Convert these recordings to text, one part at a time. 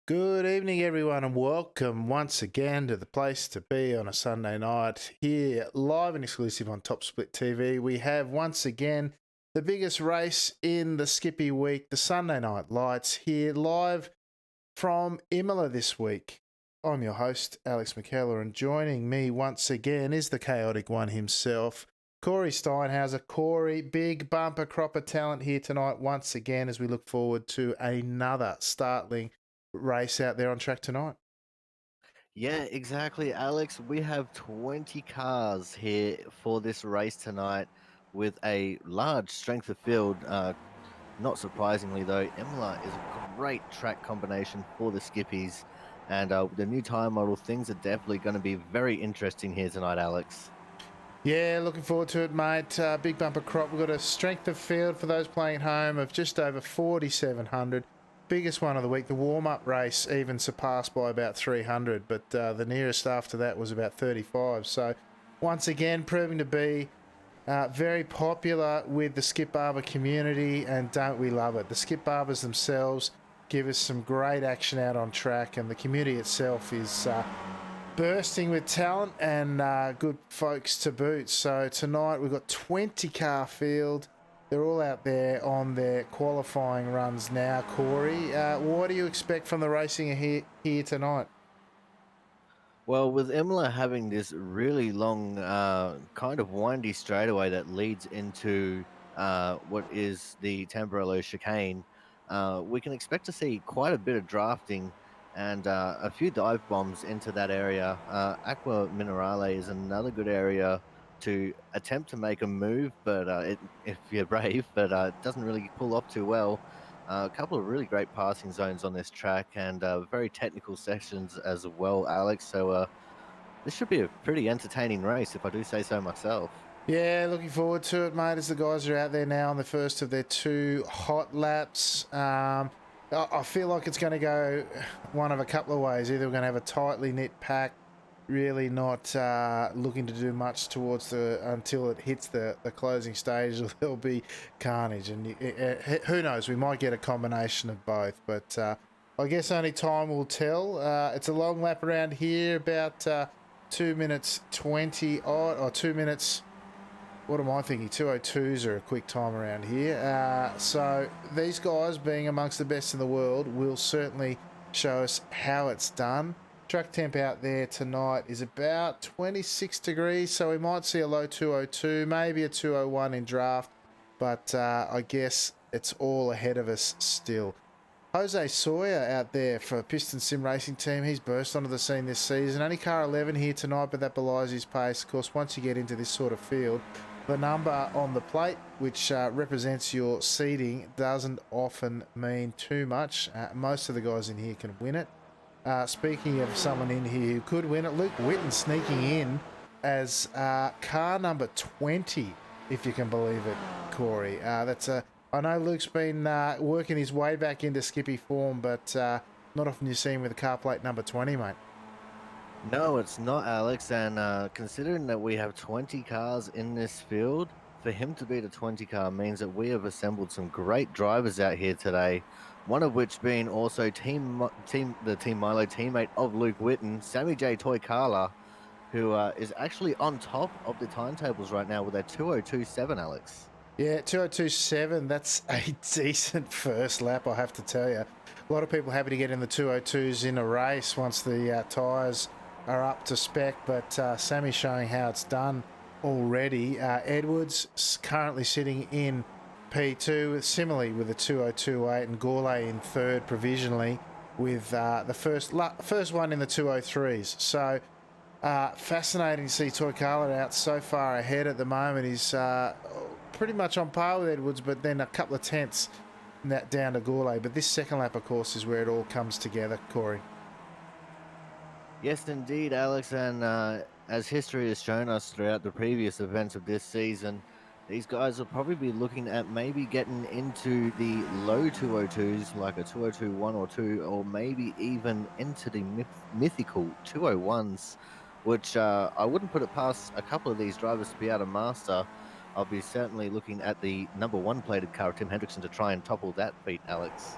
Good evening, everyone, and welcome once again to the place to be on a Sunday night here, live and exclusive on Top Split TV. We have once again the biggest race in the Skippy week, the Sunday Night Lights, here live from Imola this week. I'm your host, Alex McKellar, and joining me once again is the chaotic one himself, Corey Steinhauser. Corey, big bumper crop of talent here tonight once again as we look forward to another startling race out there on track tonight. Yeah, exactly, Alex. We have 20 cars here for this race tonight with a large strength of field. Not surprisingly, though, Imola is a great track combination for the Skippies. And with the new tyre model, things are definitely going to be very interesting here tonight, Alex. Yeah, looking forward to it, mate. Big bumper crop. We've got a strength of field for those playing at home of just over 4,700. Biggest one of the week. The warm-up race even surpassed by about 300, but the nearest after that was about 35. So once again, proving to be very popular with the skip barber community, and don't we love it? The skip barbers themselves give us some great action out on track, and the community itself is bursting with talent and good folks to boot. So tonight we've got 20 car field. They're all out there on their qualifying runs now. Corey, what do you expect from the racing here tonight? Well, with Imola having this really long, kind of windy straightaway that leads into what is the Tamburello chicane, we can expect to see quite a bit of drafting and a few dive bombs into that area. Aqua Minerale is another good area to attempt to make a move, but if you're brave, but it doesn't really pull off too well. A couple of really great passing zones on this track and very technical sessions as well, Alex. So this should be a pretty entertaining race, if I do say so myself. Yeah, looking forward to it, mate, as the guys are out there now on the first of their two hot laps. I feel like it's going to go one of a couple of ways. Either we're going to have a tightly knit pack, really not looking to do much towards the until it hits the closing stage. There'll be carnage, and who knows? We might get a combination of both, but I guess only time will tell. It's a long lap around here, about 2 minutes 20 odd, or 2 minutes. What am I thinking? 202s are a quick time around here. So these guys, being amongst the best in the world, will certainly show us how it's done. Track temp out there tonight is about 26 degrees, so we might see a low 202, maybe a 201 in draft, but I guess it's all ahead of us still. Jose Sawyer out there for Piston Sim Racing Team. He's burst onto the scene this season. Only car 11 here tonight, but that belies his pace. Of course, once you get into this sort of field, the number on the plate, which represents your seeding, doesn't often mean too much. Most of the guys in here can win it. Speaking of someone in here who could win it, Luke Whitten sneaking in as car number 20, if you can believe it, Corey. I know Luke's been working his way back into Skippy form, but not often you see him with a car plate number 20, mate. No, it's not, Alex. And considering that we have 20 cars in this field, for him to beat a 20 car means that we have assembled some great drivers out here today. One of which being also the Team Milo teammate of Luke Whitten, Sammy J. Toykala, who is actually on top of the timetables right now with a 202.7, Alex. Yeah, 2027, that's a decent first lap, I have to tell you. A lot of people happy to get in the 202s in a race once the tyres are up to spec, but Sammy's showing how it's done already. Edwards currently sitting in P2, similarly with a 202.8, and Gourlay in third provisionally with the first one in the 203s. So fascinating to see Toykala out so far ahead at the moment. He's pretty much on par with Edwards, but then a couple of tenths down to Gourlay. But this second lap, of course, is where it all comes together, Corey. Yes, indeed, Alex. And as history has shown us throughout the previous events of this season, these guys will probably be looking at maybe getting into the low 202s, like a 202.1 or 2, or maybe even into the mythical 201s, which I wouldn't put it past a couple of these drivers to be able to master. I'll be certainly looking at the number one plated car, Tim Hendrickson, to try and topple that feat, Alex.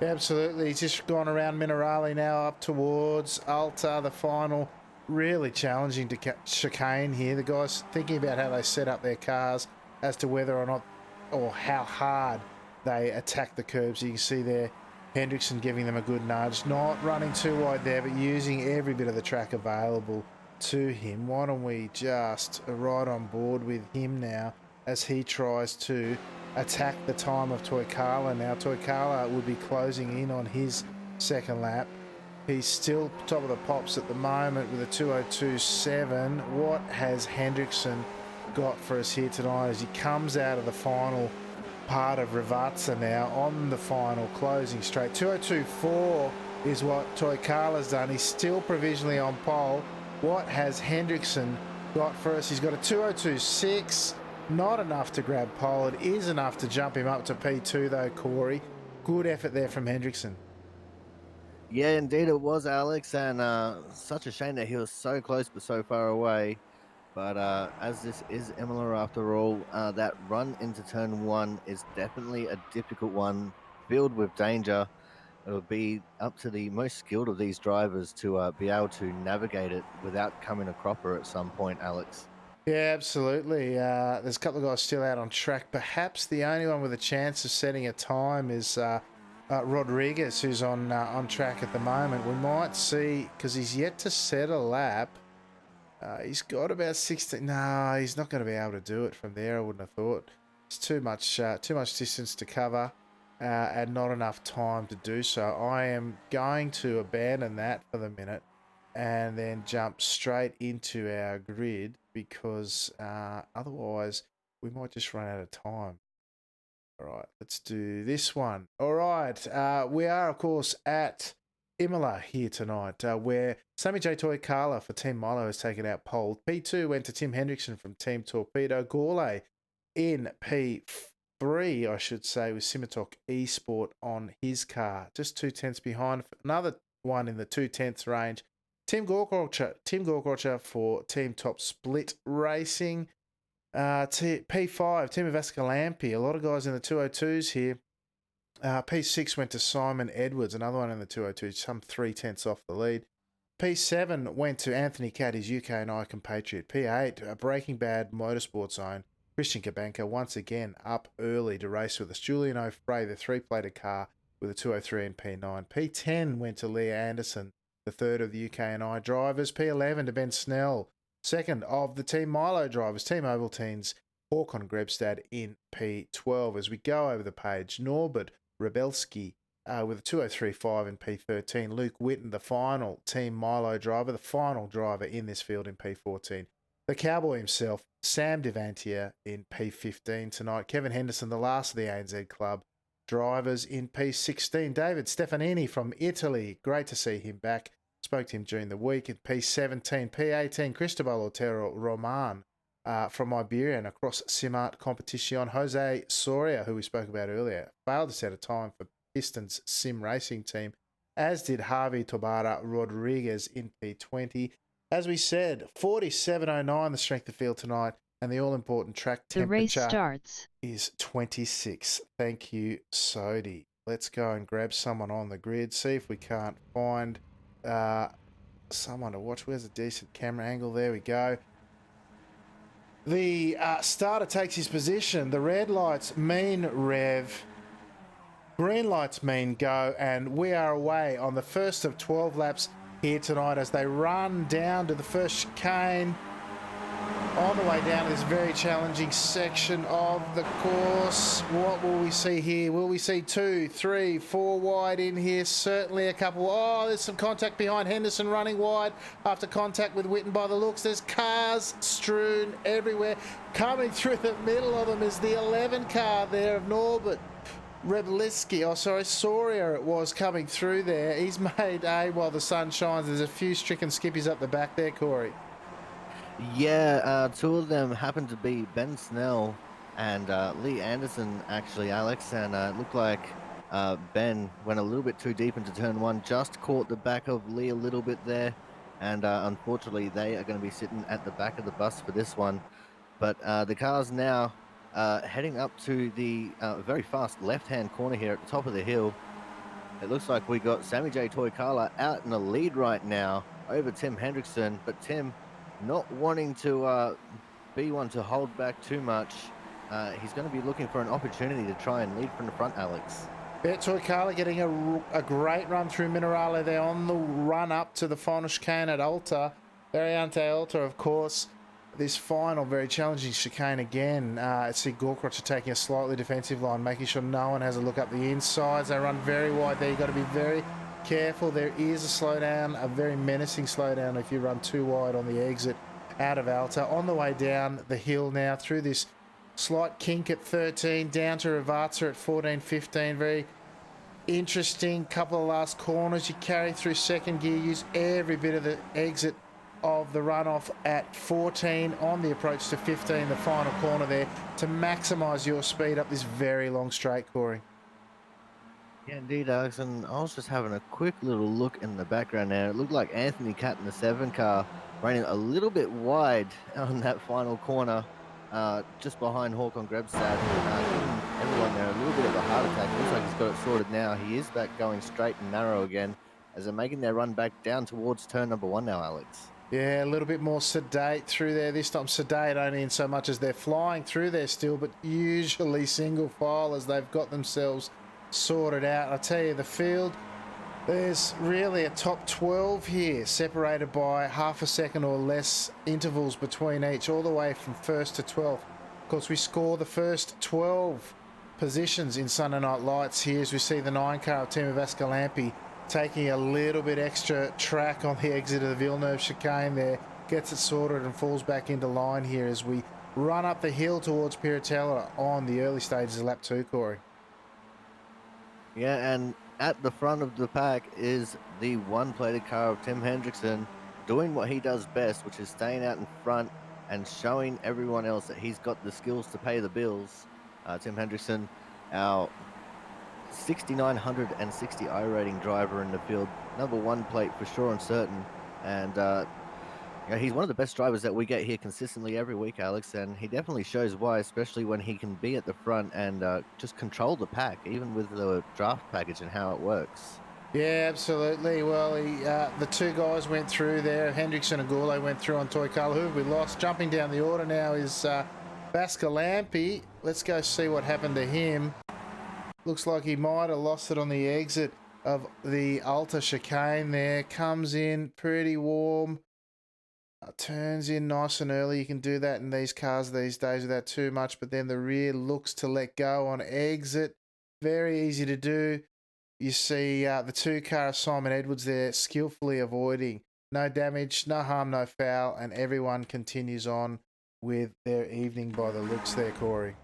Absolutely. He's just gone around Minerali now up towards Alta, the final. Really challenging to chicane here. The guys thinking about how they set up their cars as to whether or not or how hard they attack the curbs. You can see there Hendrickson giving them a good nudge. Not running too wide there, but using every bit of the track available to him. Why don't we just ride on board with him now as he tries to attack the time of Toykala now. Toykala would be closing in on his second lap. He's still top of the pops at the moment with a 2:02.7. What has Hendrickson got for us here tonight as he comes out of the final part of Rivatsa now on the final closing straight? 2:02.4 is what Toykala's done. He's still provisionally on pole. What has Hendrickson got for us? He's got a 2:02.6. Not enough to grab pole. It is enough to jump him up to P2 though, Corey. Good effort there from Hendrickson. Yeah, indeed it was, Alex, and such a shame that he was so close but so far away. But as this is Imola after all, that run into turn one is definitely a difficult one, filled with danger. It would be up to the most skilled of these drivers to be able to navigate it without coming a cropper at some point, Alex. Yeah, absolutely. There's a couple of guys still out on track. Perhaps the only one with a chance of setting a time is Rodriguez, who's on track at the moment. We might see, because he's yet to set a lap. He's got about 16. No, he's not going to be able to do it from there. I wouldn't have thought. It's too much distance to cover, and not enough time to do so. I am going to abandon that for the minute, and then jump straight into our grid because otherwise we might just run out of time. All right, let's do this one. All right, we are, of course, at Imola here tonight, where Sammy J. Toykala for Team Milo has taken out pole. P2 went to Tim Hendrickson from Team Torpedo. Gourlay in P3, I should say, with Simitok Esport on his car. Just 2/10 behind. Another one in the 2/10 range. Tim Gorgorcha for Team Top Split Racing. P5, Tim of Escalante. A lot of guys in the 202s here. P6 went to Simon Edwards, another one in the 202, some 3/10 off the lead. P7 went to Anthony Catt, his UK and I compatriot. P8, a Breaking Bad Motorsports own. Christian Kabanka once again up early to race with us. Julian O'Fray, the three-plated car with a 203 and P9. P10 went to Leah Anderson, the third of the UK and I drivers. P11 to Ben Snell, second of the Team Milo drivers. Team Ovaltine's Håkon Grebstad in P12. As we go over the page, Norbert Rebelski with a 203.5 in P13. Luke Witten, the final Team Milo driver, the final driver in this field in P14. The Cowboy himself, Sam Devantier in P15 tonight. Kevin Henderson, the last of the ANZ Club drivers in P16. David Stefanini from Italy, great to see him back. Spoke to him during the week in P17. P18, Cristobal Otero Roman from Iberia and across Simart competition. Jose Soria, who we spoke about earlier, failed to set a time for Pistons Sim Racing Team, as did Javi Tobara Rodriguez in P20. As we said, 47.09 the strength of field tonight, and the all-important track temperature the race starts. is 26. Thank you, Sodi. Let's go and grab someone on the grid, see if we can't find someone to watch. Where's a decent camera angle? There we go. The starter takes his position. The red lights mean rev. Green lights mean go. And we are away on the first of 12 laps here tonight as they run down to the first chicane. On the way down to this very challenging section of the course. What will we see here? Will we see 2, 3, 4 wide in here? Certainly a couple. Oh, there's some contact behind Henderson running wide after contact with Witten by the looks. There's cars strewn everywhere. Coming through the middle of them is the 11 car there of Norbert Rebeliski. Oh, sorry, Soria it was coming through there. He's made a while the sun shines. There's a few stricken skippies up the back there, Corey. Yeah, two of them happened to be Ben Snell and Lee Anderson, actually, Alex. And it looked like Ben went a little bit too deep into turn one, just caught the back of Lee a little bit there. And unfortunately, they are going to be sitting at the back of the bus for this one. But the car's now heading up to the very fast left-hand corner here at the top of the hill. It looks like we got Sammy J. Toykala out in the lead right now over Tim Hendrickson, but Tim not wanting to be one to hold back too much. He's going to be looking for an opportunity to try and lead from the front, Alex. Yeah, Toykala getting a great run through Minerale there on the run up to the final chicane at Alta. Variante Alta, of course. This final, very challenging chicane again. I see Gorkrotch taking a slightly defensive line, making sure no one has a look up the insides. They run very wide there. You've got to be very careful. There is a slowdown, a very menacing slowdown if you run too wide on the exit out of Alta. On the way down the hill now through this slight kink at 13, down to Ravazza at 14, 15. Very interesting couple of last corners. You carry through second gear, use every bit of the exit of the runoff at 14 on the approach to 15, the final corner there, to maximise your speed up this very long straight, Corey. Yeah, indeed, Alex. And I was just having a quick little look in the background there. It looked like Anthony Cat in the 7 car running a little bit wide on that final corner, just behind Hawk on Grebstad, giving everyone there a little bit of a heart attack. It looks like he's got it sorted now. He is back going straight and narrow again as they're making their run back down towards turn number 1 now, Alex. Yeah, a little bit more sedate through there this time. Sedate only in so much as they're flying through there still, but usually single file as they've got themselves sorted out. I tell you, the field, there's really a top 12 here, separated by half a second or less intervals between each, all the way from 1st to 12th. Of course, we score the first 12 positions in Sunday Night Lights here as we see the 9 car of Timo Vascalampi taking a little bit extra track on the exit of the Villeneuve chicane there, gets it sorted and falls back into line here as we run up the hill towards Piratella on the early stages of lap 2, Corey. Yeah, and at the front of the pack is the one-plated car of Tim Hendrickson doing what he does best, which is staying out in front and showing everyone else that he's got the skills to pay the bills. Tim Hendrickson, our 6,960 I rating driver in the field, number one plate for sure and certain. And he's one of the best drivers that we get here consistently every week, Alex, and he definitely shows why, especially when he can be at the front and just control the pack, even with the draft package and how it works. Yeah, absolutely. Well, the two guys went through there. Hendrickson and Gourlay went through on Toykala. Who have we lost? Jumping down the order now is Vascalampi. Let's go see what happened to him. Looks like he might have lost it on the exit of the Alta chicane there. Comes in pretty warm. Turns in nice and early. You can do that in these cars these days without too much, but then the rear looks to let go on exit. Very easy to do. You see the 2 car of Simon Edwards there skillfully avoiding. No damage, no harm, no foul, and everyone continues on with their evening by the looks there, Corey.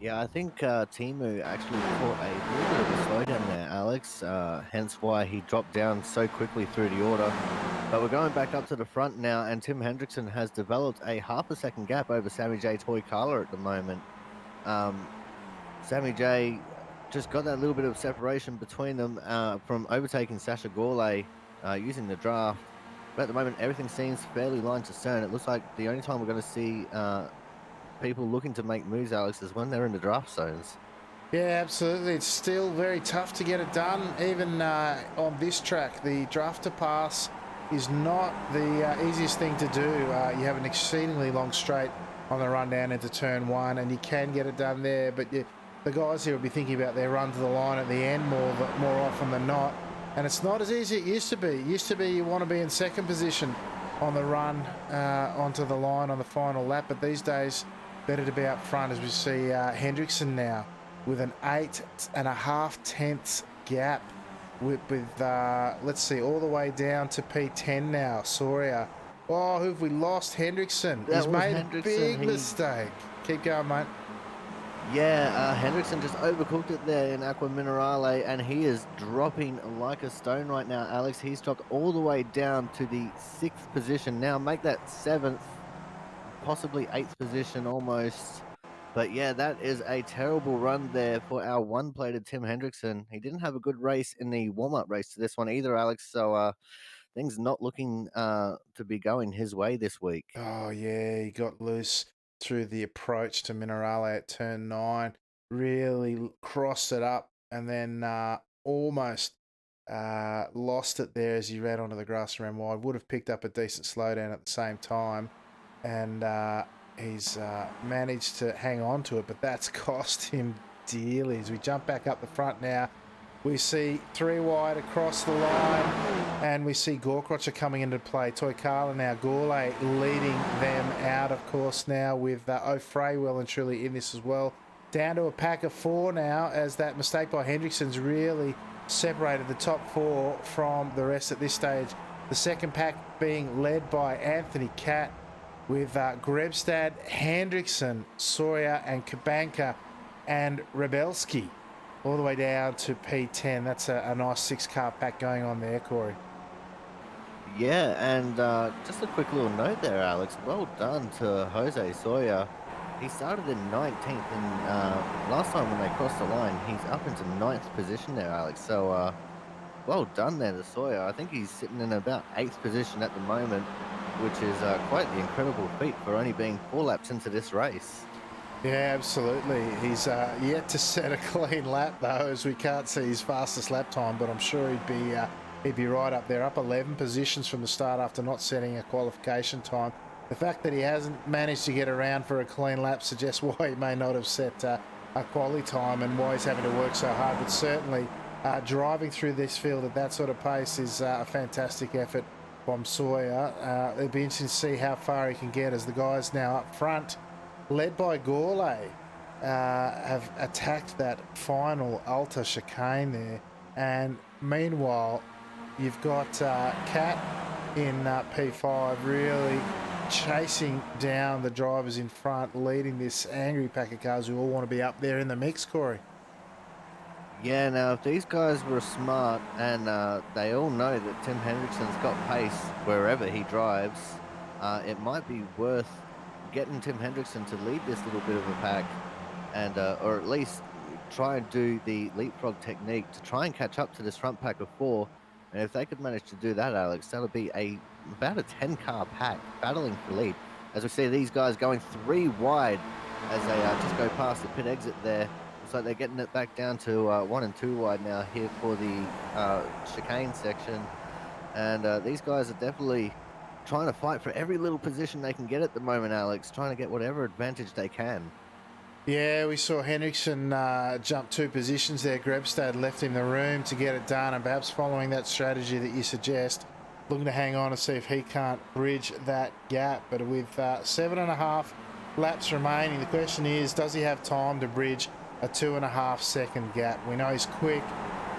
Yeah, I think Timu actually caught a little bit of a slowdown there, Alex, hence why he dropped down so quickly through the order. But we're going back up to the front now, and Tim Hendrickson has developed a half a second gap over Sammy J. Toykala at the moment. Sammy J just got that little bit of separation between them from overtaking Sasha Gourlay using the draft. But at the moment, everything seems fairly line to stern. It looks like the only time we're going to see people looking to make moves, Alex, is when they're in the draft zones. Yeah, absolutely. It's still very tough to get it done. Even on this track, the draft to pass is not the easiest thing to do. You have an exceedingly long straight on the run down into turn 1, and you can get it done there, but the guys here will be thinking about their run to the line at the end more often than not. And it's not as easy as it used to be. It used to be you want to be in second position on the run onto the line on the final lap, but these days better to be up front as we see Hendrickson now with an 8.5 tenths gap with let's see, all the way down to P10 now. Soria. Oh, who have we lost? Hendrickson. He's made a big mistake. Keep going, mate. Yeah, Hendrickson just overcooked it there in Aqua Minerale, and he is dropping like a stone right now, Alex. He's dropped all the way down to the 6th position. Now make that 7th, possibly 8th position almost. But yeah, that is a terrible run there for our one-plated Tim Hendrickson. He didn't have a good race in the warm-up race to this one either, Alex. So things not looking to be going his way this week. Oh, yeah, he got loose through the approach to Minerale at turn 9. Really crossed it up and then almost lost it there as he ran onto the grass and ran wide. Would have picked up a decent slowdown at the same time, and he's managed to hang on to it, but that's cost him dearly. As we jump back up the front now, we see 3 wide across the line, and we see Gorkrotcher coming into play. Toykala now, Gourlay leading them out, of course, now with O'Fray well and truly in this as well. Down to a pack of 4 now, as that mistake by Hendrickson's really separated the top 4 from the rest at this stage. The second pack being led by Anthony Catt, with Grebstad, Hendrickson, Sawyer and Kabanka and Rebelski all the way down to P10. That's a nice 6-car pack going on there, Corey. Yeah, and just a quick little note there, Alex. Well done to Jose Sawyer. He started in 19th, and last time when they crossed the line, he's up into 9th position there, Alex. So well done there to Sawyer. I think he's sitting in about 8th position at the moment, which is quite the incredible feat for only being 4 laps into this race. Yeah, absolutely. He's yet to set a clean lap, though, as we can't see his fastest lap time, but I'm sure he'd be right up there, up 11 positions from the start after not setting a qualification time. The fact that he hasn't managed to get around for a clean lap suggests why he may not have set a quali time and why he's having to work so hard, but certainly driving through this field at that sort of pace is a fantastic effort from Sawyer. It'll be interesting to see how far he can get, as the guys now up front, led by Gourlay, have attacked that final Alta chicane there. And meanwhile, you've got Cat in P5 really chasing down the drivers in front, leading this angry pack of cars who all want to be up there in the mix, Corey. Yeah, now if these guys were smart and they all know that Tim Hendrickson's got pace wherever he drives, it might be worth getting Tim Hendrickson to lead this little bit of a pack, and or at least try and do the leapfrog technique to try and catch up to this front pack of 4. And if they could manage to do that, Alex, that'll be about a 10-car pack battling for lead. As we see these guys going 3 wide as they just go past the pit exit there. Looks like they're getting it back down to 1 and 2 wide now here for the chicane section. And these guys are definitely trying to fight for every little position they can get at the moment, Alex, trying to get whatever advantage they can. Yeah, we saw Hendrickson jump 2 positions there. Grebstad left him the room to get it done, and perhaps following that strategy that you suggest, looking to hang on and see if he can't bridge that gap. But with 7.5 laps remaining, the question is, does he have time to bridge a 2.5-second gap? We know he's quick,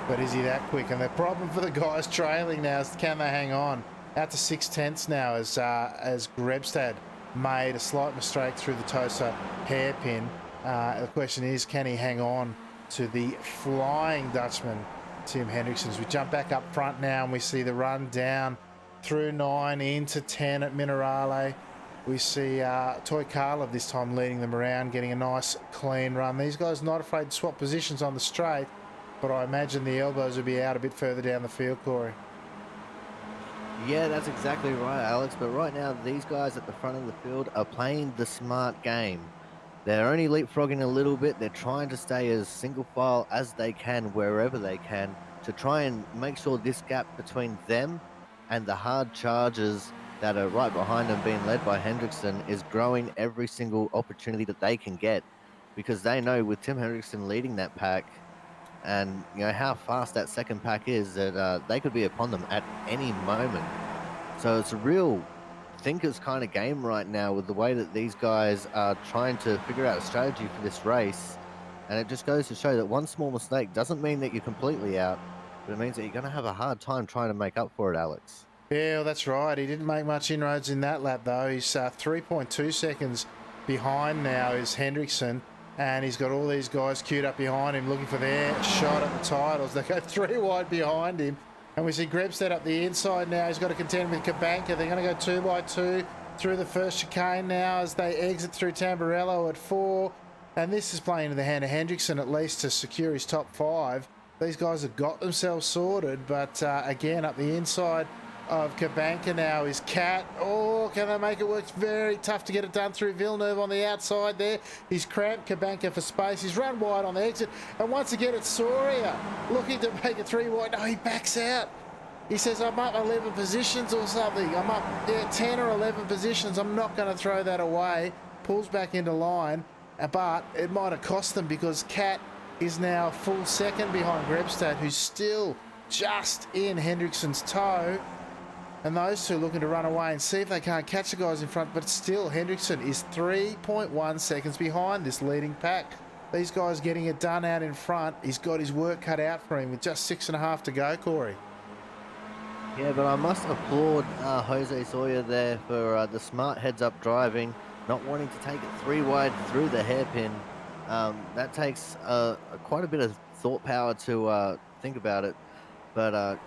but is he that quick? And the problem for the guys trailing now is, can they hang on? Out to 6/10 now as Grebstad made a slight mistake through the Tosa hairpin. The question is, can he hang on to the Flying Dutchman, Tim Hendrickson? We jump back up front now and we see the run down through 9 into 10 at Minerale. We see Toykala this time leading them around, getting a nice clean run. These guys not afraid to swap positions on the straight, but I imagine the elbows will be out a bit further down the field, Corey. Yeah, that's exactly right, Alex. But right now, these guys at the front of the field are playing the smart game. They're only leapfrogging a little bit. They're trying to stay as single file as they can, wherever they can, to try and make sure this gap between them and the hard chargers that are right behind them, being led by Hendrickson, is growing every single opportunity that they can get. Because they know with Tim Hendrickson leading that pack, and you know how fast that second pack is, that they could be upon them at any moment. So it's a real thinkers kind of game right now with the way that these guys are trying to figure out a strategy for this race. And it just goes to show that one small mistake doesn't mean that you're completely out, but it means that you're going to have a hard time trying to make up for it, Alex. Yeah, well, that's right. He didn't make much inroads in that lap, though. He's 3.2 seconds behind now is Hendrickson, and he's got all these guys queued up behind him looking for their shot at the titles. They go 3 wide behind him, and we see Grebstad up the inside now. He's got to contend with Kabanka. They're going to go 2 by 2 through the first chicane now as they exit through Tamburello at 4, and this is playing into the hand of Hendrickson at least to secure his top 5. These guys have got themselves sorted, but again, up the inside of Kabanka now is Cat. Oh, can they make it work? It's very tough to get it done through Villeneuve on the outside there. He's cramped Kabanka for space. He's run wide on the exit. And once again, it's Soria looking to make it 3 wide. No, he backs out. He says, I'm up 11 positions or something. I'm up 10 or 11 positions. I'm not going to throw that away. Pulls back into line. But it might have cost them because Cat is now full second behind Grebstad, who's still just in Hendrickson's toe. And those two looking to run away and see if they can't catch the guys in front. But still, Hendrickson is 3.1 seconds behind this leading pack. These guys getting it done out in front. He's got his work cut out for him with just 6.5 to go, Corey. Yeah, but I must applaud Jose Sawyer there for the smart heads-up driving, not wanting to take it 3 wide through the hairpin. That takes quite a bit of thought power to think about it. But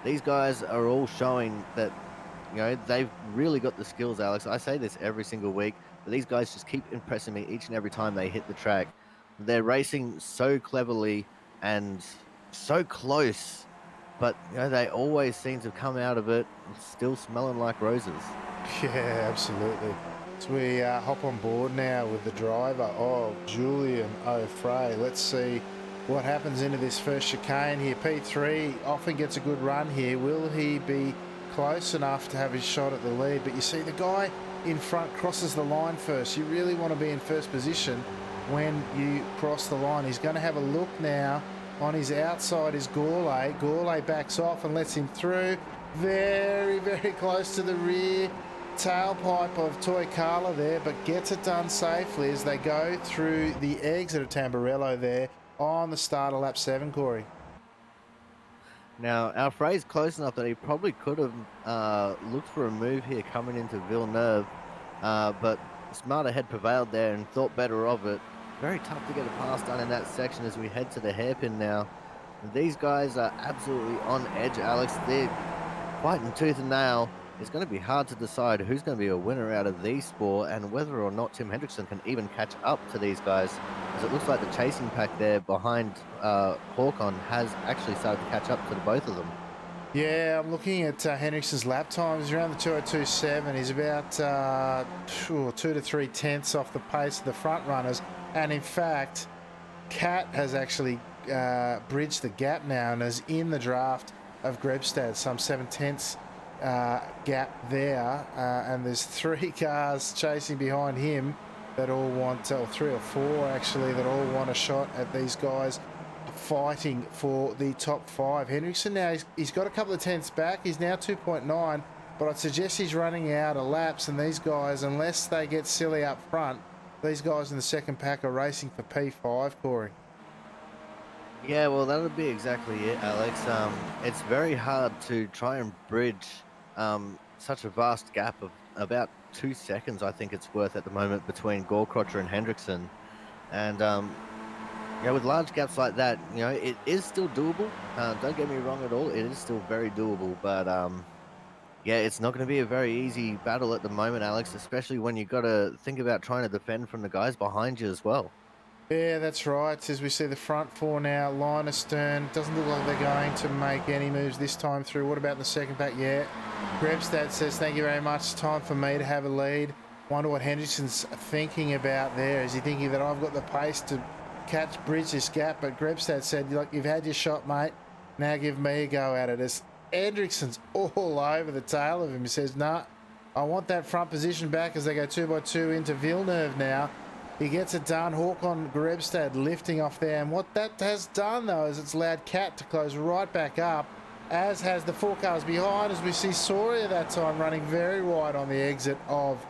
these guys are all showing that, you know, they've really got the skills, Alex. I say this every single week, but these guys just keep impressing me each and every time they hit the track. They're racing so cleverly and so close, but you know, they always seem to come out of it still smelling like roses. Yeah, absolutely. So we hop on board now with the driver of Julian O'Fray. Let's see what happens into this first chicane here. P3 often gets a good run here. Will he be close enough to have his shot at the lead? But you see the guy in front crosses the line first. You really want to be in first position when you cross the line. He's going to have a look now. On his outside is Gourlay. Gourlay backs off and lets him through. Very, very close to the rear tailpipe of Toy Carla there, but gets it done safely as they go through the exit of Tamburello there on the start of lap 7, Corey. Now, Alfred's close enough that he probably could have looked for a move here coming into Villeneuve, but smarter head prevailed there and thought better of it. Very tough to get a pass done in that section as we head to the hairpin now. And these guys are absolutely on edge, Alex. They're fighting tooth and nail. It's going to be hard to decide who's going to be a winner out of these four and whether or not Tim Hendrickson can even catch up to these guys, as it looks like the chasing pack there behind Hawkon has actually started to catch up to the both of them. Yeah, I'm looking at Hendrickson's lap times. He's around the 2:02.7. He's about 2 to 3 tenths off the pace of the front runners. And in fact, Cat has actually bridged the gap now and is in the draft of Grebstad, some 7 tenths gap there. And there's 3 cars chasing behind him that all want, or 3 or 4 actually, that all want a shot at these guys fighting for the top 5. Hendrickson now, he's got a couple of tenths back. He's now 2.9, but I'd suggest he's running out of laps, and these guys, unless they get silly up front, these guys in the second pack are racing for P5, Corey. Yeah, well, that'll be exactly it, Alex. It's very hard to try and bridge such a vast gap of about 2 seconds, I think it's worth at the moment, between Gorecrotcher and Hendrickson. And you know, with large gaps like that, you know, it is still doable. Don't get me wrong at all. It is still very doable. But, yeah, it's not going to be a very easy battle at the moment, Alex, especially when you've got to think about trying to defend from the guys behind you as well. Yeah, that's right. As we see the front 4 now, line astern. Doesn't look like they're going to make any moves this time through. What about the second pack? Yeah. Grebstad says, thank you very much. Time for me to have a lead. Wonder what Henderson's thinking about there. Is he thinking that I've got the pace to bridge this gap? But Grebstad said, look, you've had your shot, mate. Now give me a go at it. As Hendrickson's all over the tail of him. He says, nah, I want that front position back as they go 2x2 into Villeneuve now. He gets it done. Hawkon Grebstad lifting off there. And what that has done, though, is it's allowed Cat to close right back up, as has the 4 cars behind, as we see Soria that time running very wide on the exit of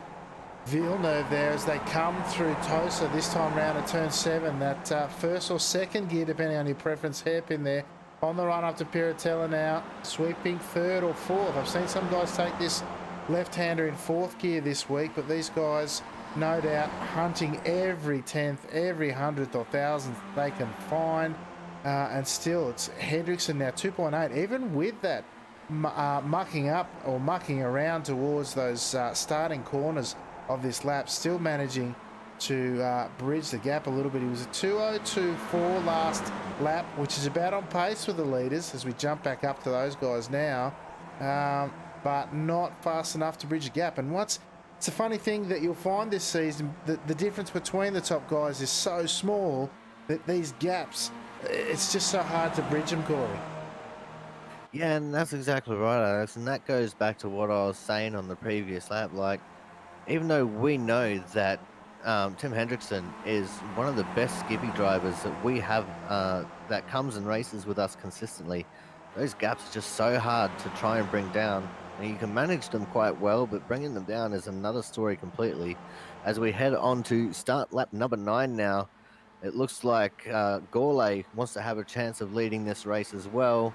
Villeneuve there as they come through Tosa this time round at turn 7. That first or second gear, depending on your preference, hairpin there. On the run up to Piratella now, sweeping 3rd or 4th. I've seen some guys take this left-hander in 4th gear this week, but these guys, no doubt, hunting every 10th, every 100th or 1000th they can find. And still, it's Hendrickson now 2.8, even with that mucking up or mucking around towards those starting corners of this lap, still managing to bridge the gap a little bit. He was a 2:02.4 last lap, which is about on pace with the leaders as we jump back up to those guys now. but not fast enough to bridge the gap. And it's a funny thing that you'll find this season, the difference between the top guys is so small that these gaps, it's just so hard to bridge them, Corey. Yeah, and that's exactly right, Alex. And that goes back to what I was saying on the previous lap. Like, even though we know that Tim Hendrickson is one of the best skippy drivers that we have that comes and races with us consistently, those gaps are just so hard to try and bring down. And you can manage them quite well, but bringing them down is another story completely. As we head on to start lap number 9 now, it looks like Gorley wants to have a chance of leading this race as well.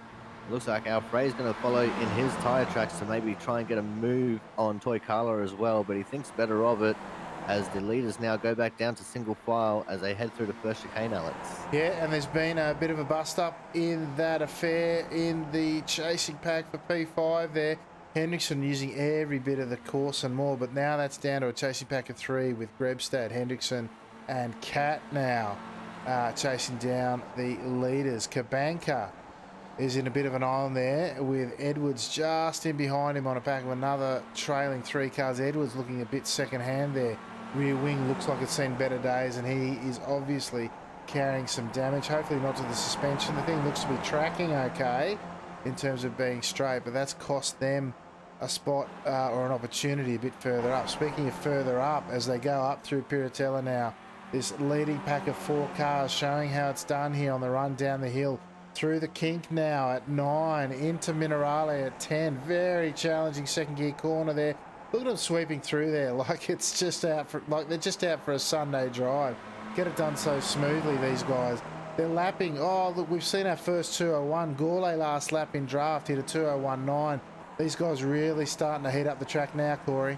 It looks like Alfred's going to follow in his tyre tracks to maybe try and get a move on Toy Carla as well, but he thinks better of it as the leaders now go back down to single file as they head through the first chicane, Alex. Yeah, and there's been a bit of a bust up in that affair in the chasing pack for P5 there. Hendrickson using every bit of the course and more, but now that's down to a chasing pack of 3 with Grebstad, Hendrickson and Cat now chasing down the leaders. Kabanka is in a bit of an island there with Edwards just in behind him on the back of another trailing 3 cars. Edwards looking a bit second hand there. Rear wing looks like it's seen better days, and he is obviously carrying some damage, hopefully not to the suspension. The thing looks to be tracking okay in terms of being straight, but that's cost them a spot or an opportunity a bit further up. Speaking of further up, as they go up through Piratella now, this leading pack of 4 cars showing how it's done here on the run down the hill. Through the kink now at 9, into Minerale at 10. Very challenging second gear corner there. Look at them sweeping through there like it's just out for, like they're just out for a Sunday drive. Get it done so smoothly, these guys. They're lapping. Oh, look, we've seen our first 201. Gourlay last lap in draft hit a 201.9. These guys really starting to heat up the track now, Corey.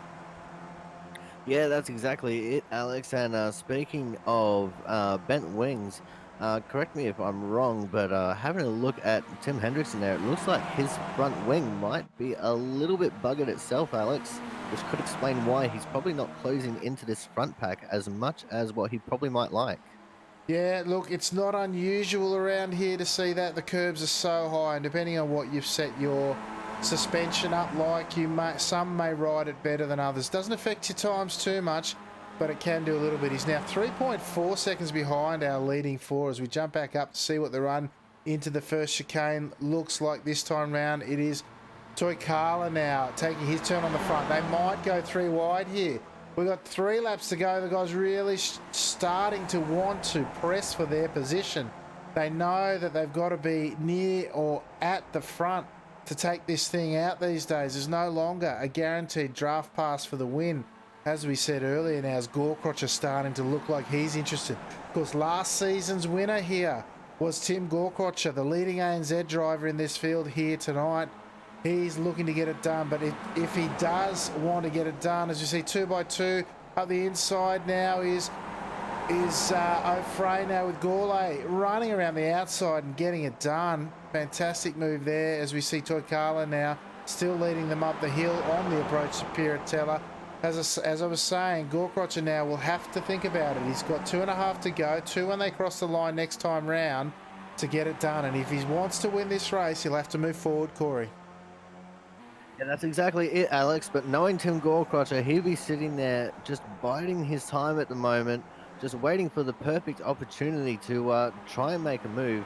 Yeah, that's exactly it, Alex. And speaking of bent wings, correct me if I'm wrong, but having a look at Tim Hendrickson there, it looks like his front wing might be a little bit buggered itself, Alex, which could explain why he's probably not closing into this front pack as much as what he probably might like. Yeah, look, it's not unusual around here to see that. The curbs are so high, and depending on what you've set your suspension up like, some may ride it better than others. Doesn't affect your times too much, but it can do a little bit. He's now 3.4 seconds behind our leading 4 as we jump back up to see what the run into the first chicane looks like this time round. It is Toy Carla now taking his turn on the front. They might go 3 wide here. We've got 3 laps to go. The guys really starting to want to press for their position. They know that they've got to be near or at the front to take this thing out these days. There's no longer a guaranteed draft pass for the win. As we said earlier, now as Gorkrotcher starting to look like he's interested. Of course, last season's winner here was Tim Gorkrotcher, the leading ANZ driver in this field here tonight. He's looking to get it done, but if he does want to get it done, as you see, 2x2 up the inside now is O'Fray now with Gourlay running around the outside and getting it done. Fantastic move there as we see Toy Carla now still leading them up the hill on the approach to Piratella. As I was saying, Gorkrotcher now will have to think about it. He's got 2.5 to go, 2 when they cross the line next time round to get it done. And if he wants to win this race, he'll have to move forward, Corey. Yeah, that's exactly it, Alex. But knowing Tim Gorkrotcher, he'll be sitting there just biding his time at the moment, just waiting for the perfect opportunity to try and make a move.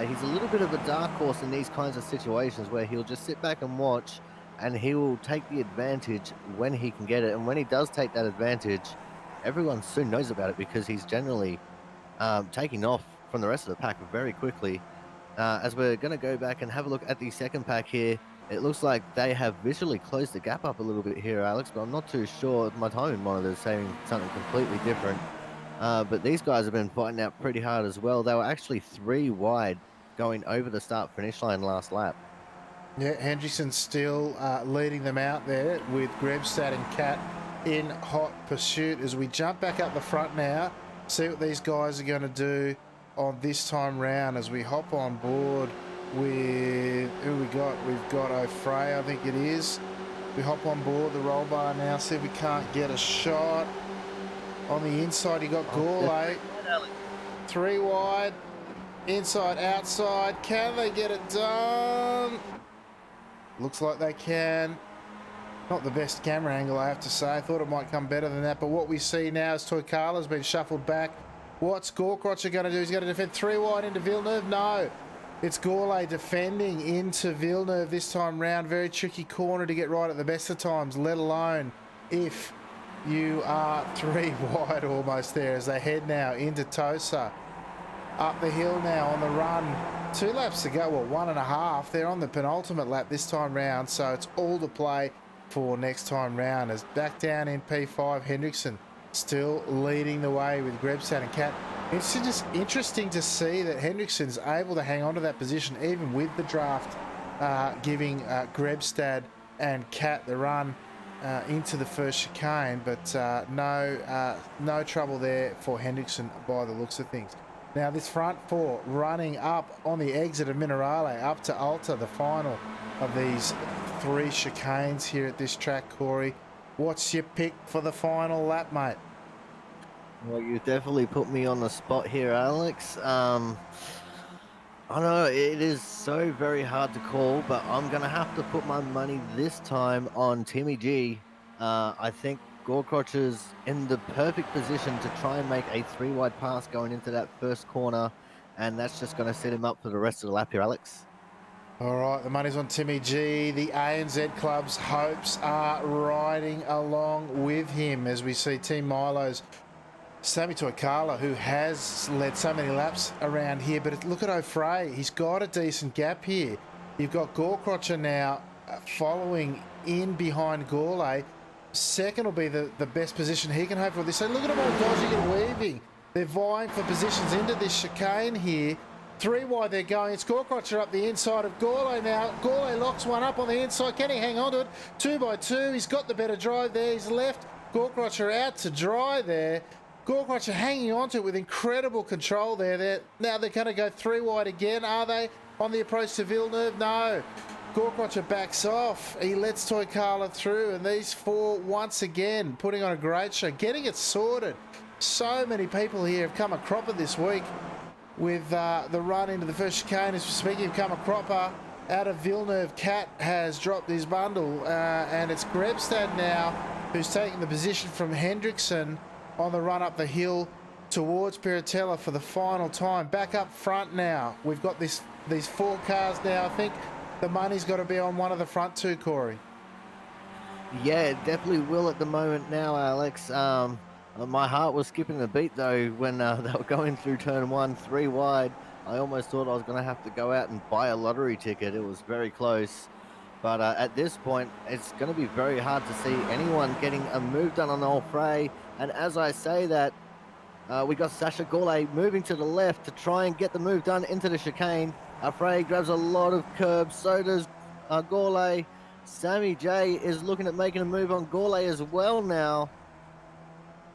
He's a little bit of a dark horse in these kinds of situations where he'll just sit back and watch, and he will take the advantage when he can get it. And when he does take that advantage, everyone soon knows about it because he's generally taking off from the rest of the pack very quickly. As we're going to go back and have a look at the second pack here, it looks like they have visually closed the gap up a little bit here, Alex, but I'm not too sure. My timing monitor is saying something completely different. But these guys have been fighting out pretty hard as well. They were actually 3 wide going over the start-finish line last lap. Yeah, Hendrickson's still leading them out there with Grebstad and Cat in hot pursuit. As we jump back up the front now, see what these guys are going to do on this time round as we hop on board with who we got. We've got O'Fray, I think it is. We hop on board the roll bar now, see if we can't get a shot. On the inside, you got Gourlay. 3 wide, inside, outside. Can they get it done? Looks like they can. Not the best camera angle, I have to say. I thought it might come better than that. But what we see now is Toykala's been shuffled back. What's Gorkrotcher going to do? He's going to defend 3 wide into Villeneuve? No. It's Gourlay defending into Villeneuve this time round. Very tricky corner to get right at the best of times, let alone if you are 3 wide almost there as they head now into Tosa. Up the hill now on the run. 2 laps to go, well, 1.5. They're on the penultimate lap this time round, so it's all to play for next time round. As back down in P5, Hendrickson still leading the way with Grebstad and Cat. It's just interesting to see that Hendrickson's able to hang on to that position even with the draft giving Grebstad and Cat the run into the first chicane, but no trouble there for Hendrickson by the looks of things. Now this front 4 running up on the exit of Minerale up to Alta, the final of these 3 chicanes here at this track, Corey. What's your pick for the final lap, mate? Well, you definitely put me on the spot here, Alex. I know it is so very hard to call, but I'm going to have to put my money this time on Timmy G. I think Gorkrotcher's in the perfect position to try and make a 3 wide pass going into that first corner, and that's just going to set him up for the rest of the lap here, Alex. All right, the money's on Timmy G. The ANZ Club's hopes are riding along with him as we see Team Milo's Sammy Toykala, who has led so many laps around here, but look at O'Fray. He's got a decent gap here. You've got Gorkrotcher now following in behind Gourlay. Second will be the best position he can hope for. So look at them all dodging and weaving. They're vying for positions into this chicane here. 3 wide they're going. It's Gorkrotcher up the inside of Gourlay now. Gourlay locks one up on the inside. Can he hang on to it? 2 by 2. He's got the better drive there. He's left Gorkrotcher out to dry there. Gorkrotcher hanging on to it with incredible control there. Now they're going to go 3 wide again, are they? On the approach to Villeneuve? No. Gorkrotcher backs off. He lets Toykala through, and these 4 once again putting on a great show, getting it sorted. So many people here have come a cropper this week with the run into the first chicane. As we're speaking of come a cropper, out of Villeneuve, Cat has dropped his bundle, and it's Grebstad now who's taking the position from Hendrickson on the run up the hill towards Piratella for the final time. Back up front now. We've got these 4 cars now. I think the money's got to be on one of the front 2, Corey. Yeah, it definitely will at the moment now, Alex. My heart was skipping a beat, though, when they were going through turn 1, 3 wide. I almost thought I was going to have to go out and buy a lottery ticket. It was very close. But at this point, it's going to be very hard to see anyone getting a move done on Old Frey. And as I say that, we got Sasha Gourlay moving to the left to try and get the move done into the chicane. Frey grabs a lot of curbs, so does Gourlay. Sammy J is looking at making a move on Gourlay as well now.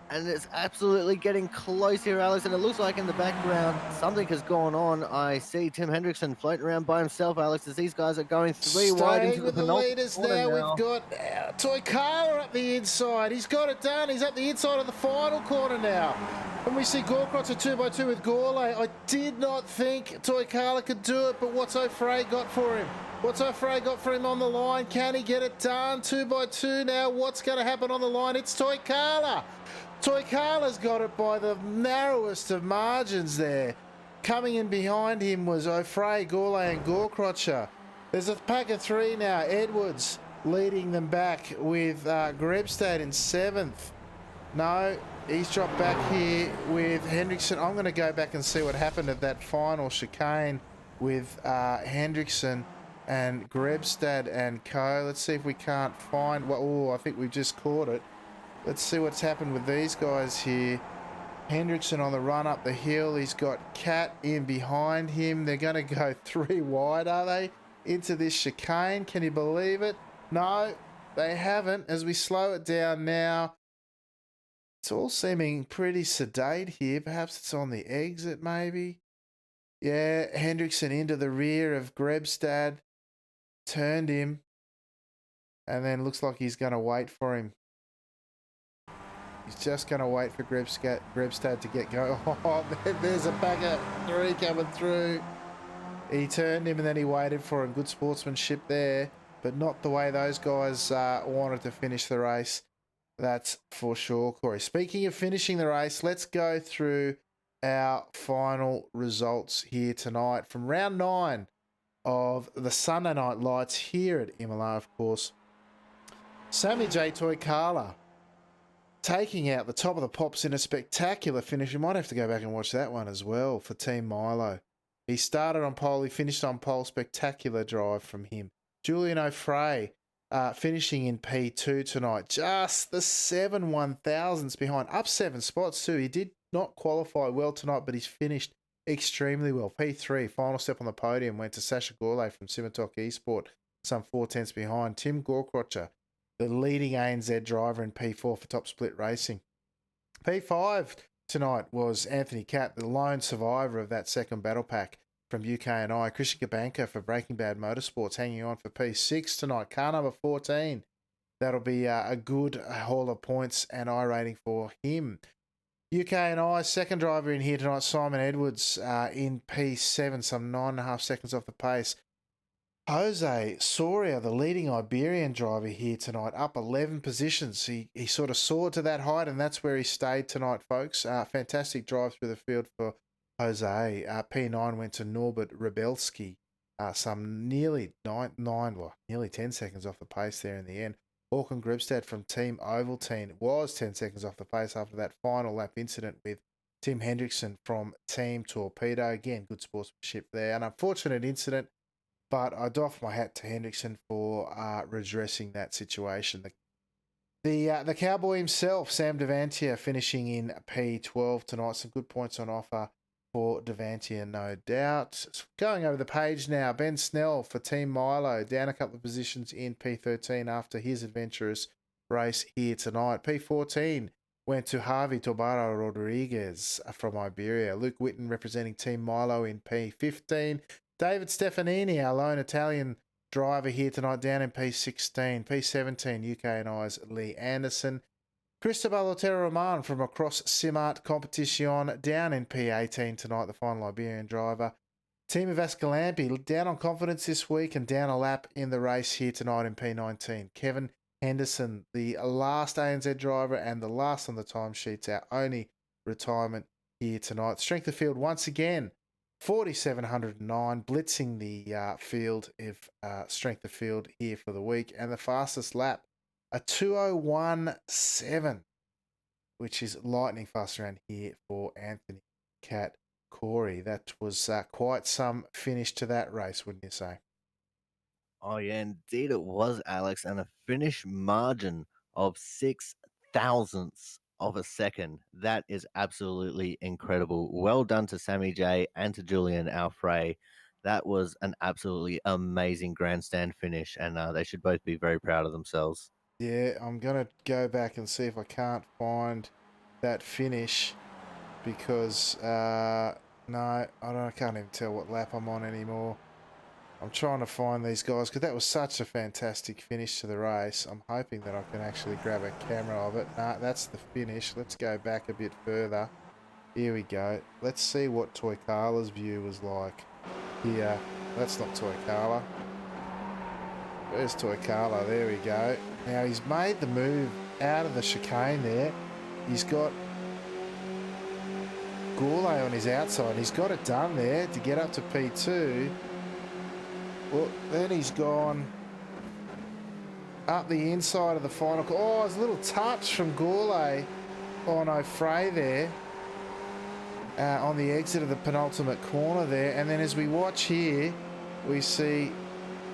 And it's absolutely getting close here, Alex, and it looks like in the background something has gone on. I see Tim Hendrickson floating around by himself, Alex, as these guys are going 3 wide into the penultimate corner now. We've got Toykala up the inside. He's got it done. He's up the inside of the final corner now. And we see Gorkrotcher 2 by 2 with Gourlay. I did not think Toykala could do it, but what's O'Fray got for him? What's O'Fray got for him on the line? Can he get it done? 2 by 2 now. What's going to happen on the line? It's Toykala. Toykala's got it by the narrowest of margins there. Coming in behind him was O'Fray, Gourlay and Gorkrotcher. There's a pack of 3 now. Edwards leading them back with Grebstad in 7th. No, he's dropped back here with Hendrickson. I'm going to go back and see what happened at that final chicane with Hendrickson and Grebstad and co. Let's see if we can't find... Oh, I think we've just caught it. Let's see what's happened with these guys here. Hendrickson on the run up the hill. He's got Cat in behind him. They're going to go 3 wide, are they? Into this chicane. Can you believe it? No, they haven't. As we slow it down now, it's all seeming pretty sedate here. Perhaps it's on the exit, maybe. Yeah, Hendrickson into the rear of Grebstad. Turned him. And then looks like he's going to wait for him. He's just going to wait for Grebstad to get going. Oh, there's a pack of 3 coming through. He turned him and then he waited for him. Good sportsmanship there. but not the way those guys wanted to finish the race. That's for sure, Corey. Speaking of finishing the race, let's go through our final results here tonight from round 9 of the Sunday Night Lights here at Imola, of course. Sammy J. Toykala taking out the top of the pops in a spectacular finish. You might have to go back and watch that one as well for Team Milo. He started on pole, he finished on pole. Spectacular drive from him. Julian O'Fray finishing in P2 tonight. Just the 7/1000ths behind. Up 7 spots too. He did not qualify well tonight, but he's finished extremely well. P3, final step on the podium, went to Sasha Gourlay from Simitok Esport, some 4/10ths behind. Tim Gorkrocher, the leading ANZ driver in P4 for Top Split Racing. P5 tonight was Anthony Catt, the lone survivor of that second battle pack from UK&I. Christian Gabanka for Breaking Bad Motorsports hanging on for P6 tonight. Car number 14. That'll be a good haul of points and I rating for him. UK&I second driver in here tonight, Simon Edwards in P7, some 9.5 seconds off the pace. Jose Soria, the leading Iberian driver here tonight, up 11 positions. He sort of soared to that height, and that's where he stayed tonight, folks. Fantastic drive through the field for Jose. P9 went to Norbert Rebelski, some nearly nearly 10 seconds off the pace there in the end. Håkon Gribstad from Team Ovaltine was 10 seconds off the pace after that final lap incident with Tim Hendrickson from Team Torpedo. Again, good sportsmanship there. An unfortunate incident, but I doff my hat to Hendrickson for redressing that situation. The Cowboy himself, Sam Devantier, finishing in P12 tonight. Some good points on offer for Devantier, no doubt. Going over the page now, Ben Snell for Team Milo, down a couple of positions in P13 after his adventurous race here tonight. P14 went to Javi Tobaro Rodriguez from Iberia. Luke Whitten representing Team Milo in P15. David Stefanini, our lone Italian driver here tonight, down in P16. P17, UK&I's Lee Anderson. Cristobal Otero Roman from across Simart Competition, down in P18 tonight, the final Iberian driver. Team of Ascalampi, down on confidence this week and down a lap in the race here tonight in P19. Kevin Henderson, the last ANZ driver and the last on the timesheets, our only retirement here tonight. Strength of field once again, 4,709, blitzing the field of strength of field here for the week. And the fastest lap, a 2:01.7, which is lightning fast around here for Anthony Catt Corey. That was quite some finish to that race, wouldn't you say? Oh yeah, indeed it was, Alex, and a finish margin of 6 thousandths of a second. That is absolutely incredible. Well done to Sammy J and to Julian Alfray. That was an absolutely amazing grandstand finish, and they should both be very proud of themselves. Yeah, I'm going to go back and see if I can't find that finish because, no, I can't even tell what lap I'm on anymore. I'm trying to find these guys because that was such a fantastic finish to the race. I'm hoping that I can actually grab a camera of it. Nah, that's the finish. Let's go back a bit further. Here we go. Let's see what Toykala's view was like here. That's not Toykala. Where's Toykala? There we go. Now he's made the move out of the chicane there. He's got Gourlay on his outside. He's got it done there to get up to P2. Well, then he's gone up the inside of the final. Oh, there's a little touch from Gourlay on O'Fray there on the exit of the penultimate corner there. And then as we watch here, we see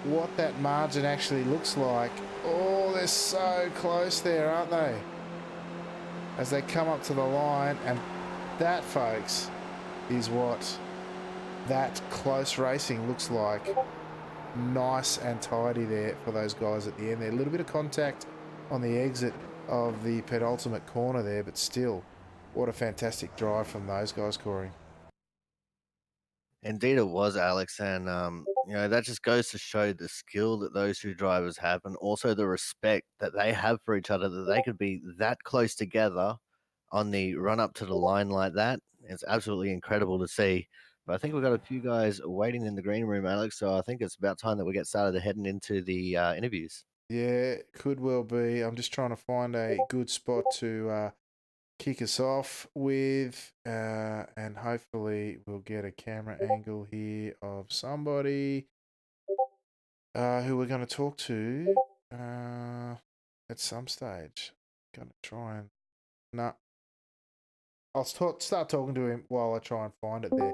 what that margin actually looks like. Oh, they're so close there, aren't they? As they come up to the line, and that, folks, is what that close racing looks like. Nice and tidy there for those guys at the end there. A little bit of contact on the exit of the penultimate corner there, but still, what a fantastic drive from those guys, Corey. Indeed, it was, Alex, and that just goes to show the skill that those two drivers have, and also the respect that they have for each other. That they could be that close together on the run up to the line like that. It's absolutely incredible to see. But I think we've got a few guys waiting in the green room, Alex. So I think it's about time that we get started heading into the interviews. Yeah, could well be. I'm just trying to find a good spot to kick us off with, and hopefully we'll get a camera angle here of somebody who we're going to talk to at some stage. Going to try and no, I'll start talking to him while I try and find it there.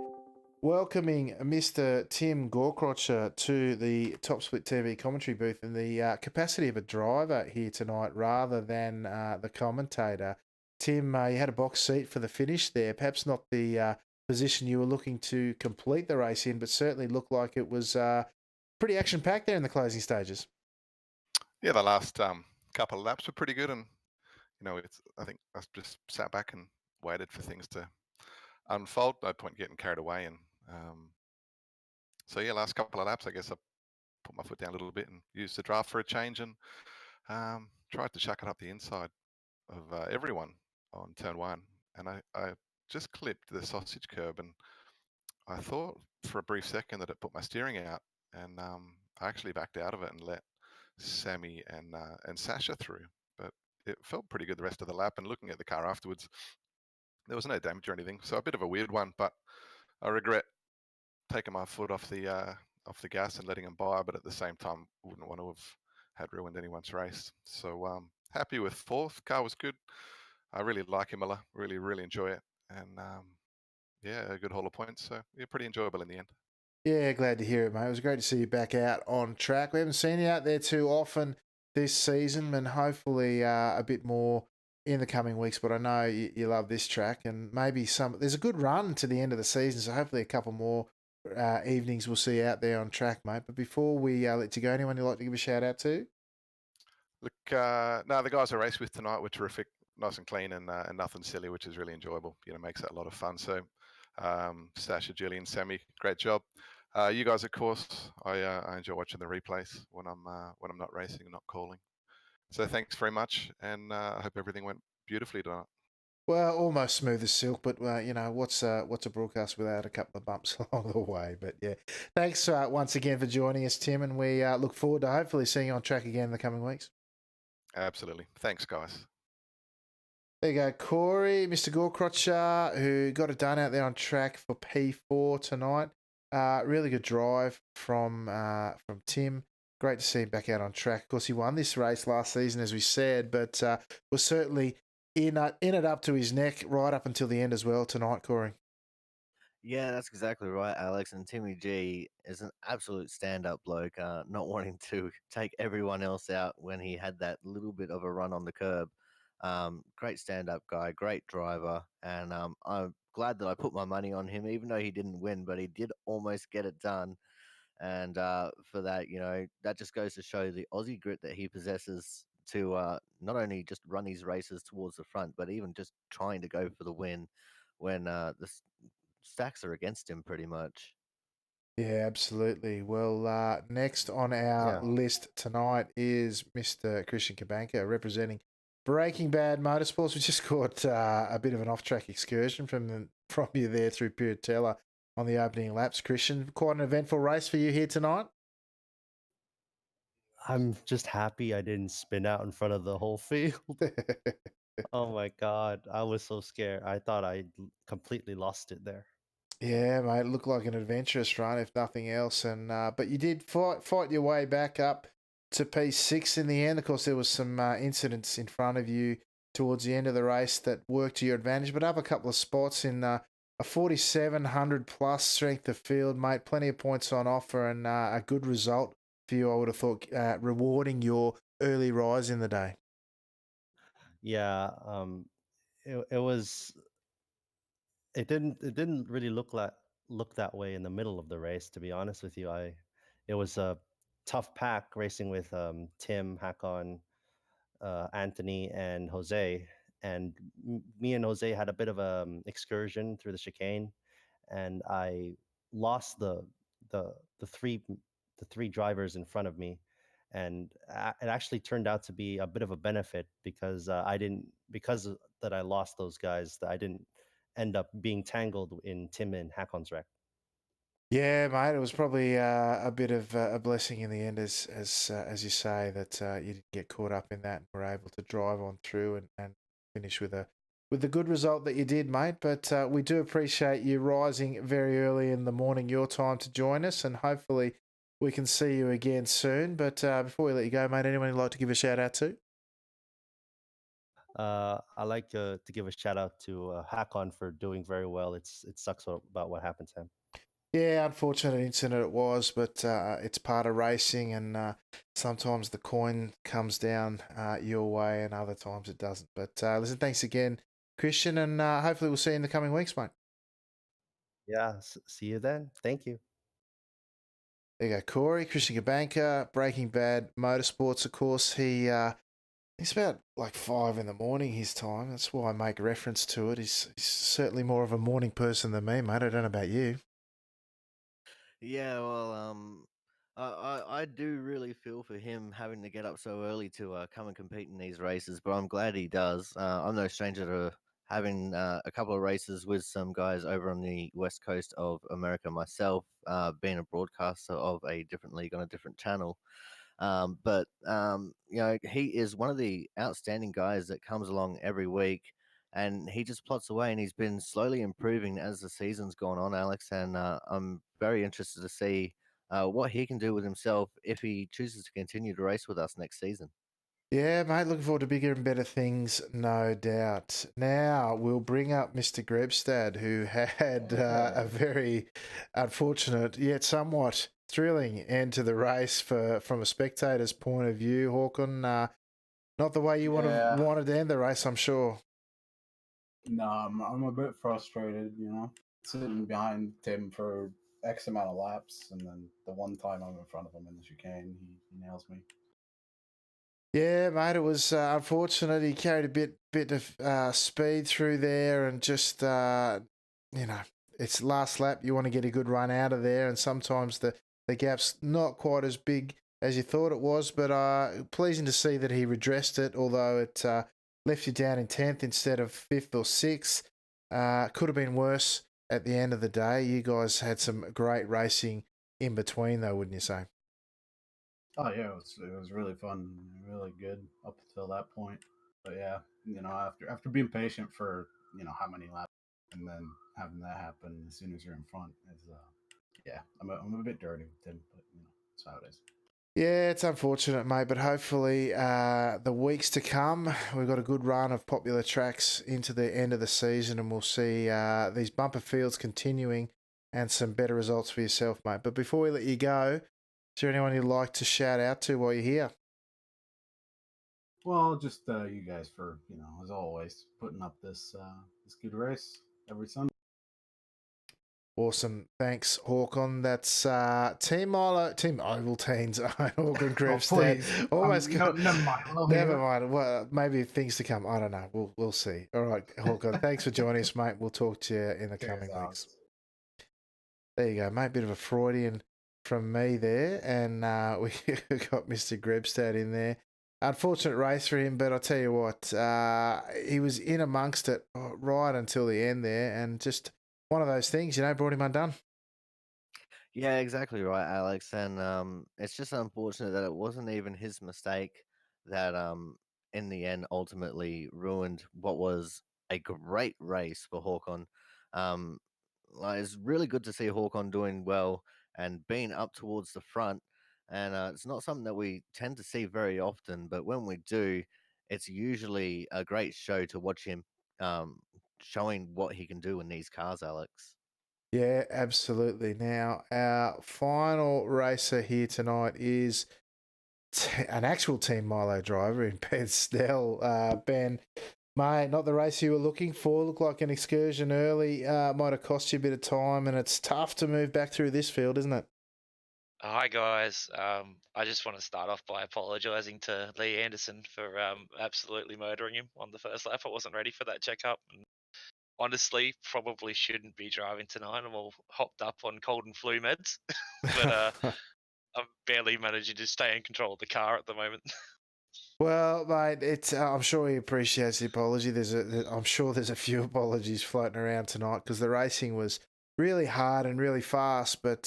Welcoming Mr. Tim Gorkrocher to the Top Split TV commentary booth in the capacity of a driver here tonight rather than the commentator. Tim, you had a box seat for the finish there. Perhaps not the position you were looking to complete the race in, but certainly looked like it was pretty action packed there in the closing stages. Yeah, the last couple of laps were pretty good, and I think I just sat back and waited for things to unfold. No point getting carried away, and so yeah, last couple of laps, I guess I put my foot down a little bit and used the draft for a change, and tried to chuck it up the inside of everyone on turn one, and I just clipped the sausage curb, and I thought for a brief second that it put my steering out, and I actually backed out of it and let Sammy and Sasha through, but it felt pretty good the rest of the lap. And looking at the car afterwards, there was no damage or anything, so a bit of a weird one. But I regret taking my foot off the gas and letting them by, but at the same time, wouldn't want to have had ruined anyone's race. So happy with fourth. Car was good. I really like Imola. Really enjoy it, and yeah, a good haul of points. So yeah, pretty enjoyable in the end. Yeah, glad to hear it, mate. It was great to see you back out on track. We haven't seen you out there too often this season, and hopefully a bit more in the coming weeks. But I know you love this track, and maybe some. There's a good run to the end of the season, so hopefully a couple more evenings we'll see you out there on track, mate. But before we let you go, anyone you'd like to give a shout out to? Look, no, the guys I raced with tonight were terrific, nice and clean, and nothing silly, which is really enjoyable. Makes that a lot of fun. So, Sasha, Julian, Sammy, great job. You guys, of course, I enjoy watching the replays when I'm not racing and not calling. So, thanks very much, and I hope everything went beautifully tonight. Well, almost smooth as silk, but what's a broadcast without a couple of bumps along the way? But yeah, thanks once again for joining us, Tim, and we look forward to hopefully seeing you on track again in the coming weeks. Absolutely, thanks, guys. There you go, Corey, Mr. Gorkrocher, who got it done out there on track for P4 tonight. Really good drive from Tim. Great to see him back out on track. Of course, he won this race last season, as we said, but was certainly in it up to his neck right up until the end as well tonight, Corey. Yeah, that's exactly right, Alex. And Timmy G is an absolute stand-up bloke, not wanting to take everyone else out when he had that little bit of a run on the curb. Great stand-up guy, great driver, and I'm glad that I put my money on him, even though he didn't win, but he did almost get it done. And for that, that just goes to show the Aussie grit that he possesses to not only just run his races towards the front, but even just trying to go for the win when stacks are against him pretty much. Yeah, absolutely. Well, next on our Yeah. list tonight is Mr. Christian Kabanka representing Breaking Bad Motorsports. We just caught a bit of an off-track excursion from you there through Piratella on the opening laps, Christian. Quite an eventful race for you here tonight. I'm just happy I didn't spin out in front of the whole field. Oh my god, I was so scared. I thought I completely lost it there. Yeah, mate, it looked like an adventurous run, if nothing else. And but you did fight your way back up to P6 in the end. Of course, there was some incidents in front of you towards the end of the race that worked to your advantage, but up a couple of spots in a 4,700 plus strength of field, mate. Plenty of points on offer and a good result for you, I would have thought, rewarding your early rise in the day. Yeah, it was it didn't really look that way in the middle of the race, to be honest with you. It was a tough pack racing with Tim, Hakon, Anthony, and Jose. And me and Jose had a bit of a excursion through the chicane, and I lost the the three the three drivers in front of me, and it actually turned out to be a bit of a benefit because that I lost those guys, that I didn't end up being tangled in Tim and Hakon's wreck. Yeah, mate, it was probably a bit of a blessing in the end, as you say, that you didn't get caught up in that and were able to drive on through and finish with the good result that you did, mate. But we do appreciate you rising very early in the morning, your time, to join us, and hopefully we can see you again soon. But before we let you go, mate, anyone you'd like to give a shout out to? I like to give a shout out to Hakon for doing very well. It sucks about what happened to him. Yeah, unfortunate incident it was, but it's part of racing, and sometimes the coin comes down your way, and other times it doesn't. But listen, thanks again, Christian, and hopefully we'll see you in the coming weeks, mate. Yeah, see you then. Thank you. There you go, Corey, Christian Gabanka, Breaking Bad Motorsports. Of course, he's about like 5 in the morning his time. That's why I make reference to it. He's certainly more of a morning person than me, mate. I don't know about you. Yeah, well, I do really feel for him having to get up so early to come and compete in these races, but I'm glad he does. I'm no stranger to having a couple of races with some guys over on the west coast of America myself, being a broadcaster of a different league on a different channel. But you know, he is one of the outstanding guys that comes along every week, and he just plots away, and he's been slowly improving as the season's gone on, Alex. And I'm very interested to see what he can do with himself if he chooses to continue to race with us next season. Yeah, mate, looking forward to bigger and better things, no doubt. Now we'll bring up Mr. Grebstad, who had a very unfortunate yet somewhat thrilling end to the race from a spectator's point of view. Hawken, not the way you would have Yeah, wanted to end the race, I'm sure. no, I'm a bit frustrated, sitting behind Tim for X amount of laps, and then the one time I'm in front of him in the chicane, he nails me. Yeah, mate, it was unfortunate. He carried a bit of speed through there, and just you know, it's last lap. You want to get a good run out of there, and sometimes the gap's not quite as big as you thought it was. But pleasing to see that he redressed it, although it left you down in 10th instead of 5th or 6th. Could have been worse at the end of the day. You guys had some great racing in between, though, wouldn't you say? Oh yeah, it was really fun, really good up until that point. But yeah, after being patient for how many laps, and then having that happen as soon as you're in front is yeah, I'm a bit dirty with Tim, but that's how it is. Yeah, it's unfortunate, mate, but hopefully the weeks to come, we've got a good run of popular tracks into the end of the season, and we'll see these bumper fields continuing and some better results for yourself, mate. But before we let you go, is there anyone you'd like to shout out to while you're here? Well, just you guys for as always putting up this good race every Sunday. Awesome. Thanks, Hawkon. That's Team Ovaltine's own Hawkon Oh, Grevstead. please. Almost No, got. never mind. Well, Never here. mind. Well, maybe things to come. I don't know. We'll see. All right, Hawkon. Thanks for joining us, mate. We'll talk to you in the Cheers, coming Alex. weeks. There you go, mate. Bit of a Freudian from me there, and we got Mr. Grebstad in there. Unfortunate race for him, but I'll tell you what, he was in amongst it right until the end there, and just one of those things, brought him undone. Yeah, exactly right, Alex. And it's just unfortunate that it wasn't even his mistake that in the end ultimately ruined what was a great race for Hawkon. Um, it's really good to see Hawkon doing well and being up towards the front. And it's not something that we tend to see very often, but when we do, it's usually a great show to watch him um, showing what he can do in these cars, Alex. Yeah, absolutely. Now, our final racer here tonight is an actual Team Milo driver in Ben Snell. Ben, mate, not the race you were looking for. Looked like an excursion early. Might have cost you a bit of time, and it's tough to move back through this field, isn't it? Hi guys. I just want to start off by apologising to Lee Anderson for absolutely murdering him on the first lap. I wasn't ready for that checkup, and honestly, probably shouldn't be driving tonight. I'm all hopped up on cold and flu meds, but I'm barely managing to stay in control of the car at the moment. Well, mate, it's. I'm sure he appreciates the apology. I'm sure there's a few apologies floating around tonight because the racing was really hard and really fast, but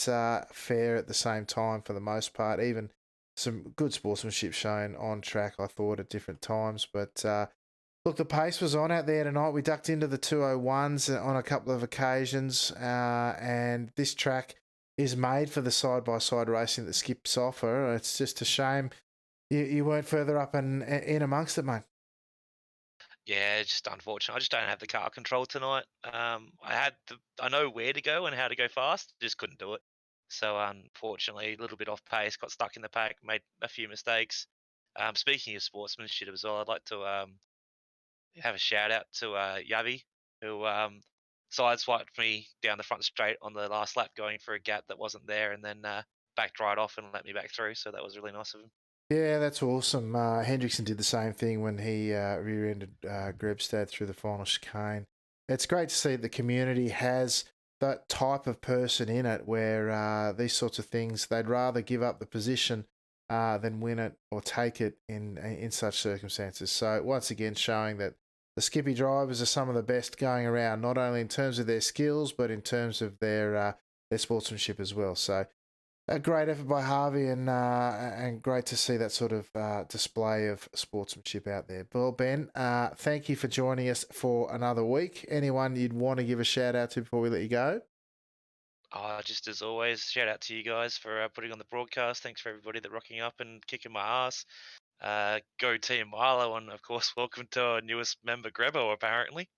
fair at the same time for the most part. Even some good sportsmanship shown on track, I thought, at different times. But look, the pace was on out there tonight. We ducked into the 201s on a couple of occasions, and this track is made for the side-by-side racing that Skip's offer. It's just a shame you weren't further up and in amongst it, mate. Yeah, it's just unfortunate. I just don't have the car control tonight. I know where to go and how to go fast, just couldn't do it. So unfortunately, a little bit off pace, got stuck in the pack, made a few mistakes. Speaking of sportsmanship as well, I'd like to have a shout out to Yavi, who sideswiped me down the front straight on the last lap, going for a gap that wasn't there, and then backed right off and let me back through. So that was really nice of him. Yeah, that's awesome. Hendrickson did the same thing when he rear-ended Grebstad through the final chicane. It's great to see the community has that type of person in it where these sorts of things, they'd rather give up the position than win it or take it in such circumstances. So once again, showing that the Skippy drivers are some of the best going around, not only in terms of their skills, but in terms of their sportsmanship as well. So a great effort by Harvey, and great to see that sort of display of sportsmanship out there. Well, Ben, thank you for joining us for another week. Anyone you'd want to give a shout out to before we let you go? Just as always, shout out to you guys for putting on the broadcast. Thanks for everybody that rocking up and kicking my ass. Go Team Milo, and of course, welcome to our newest member, Grebo, apparently.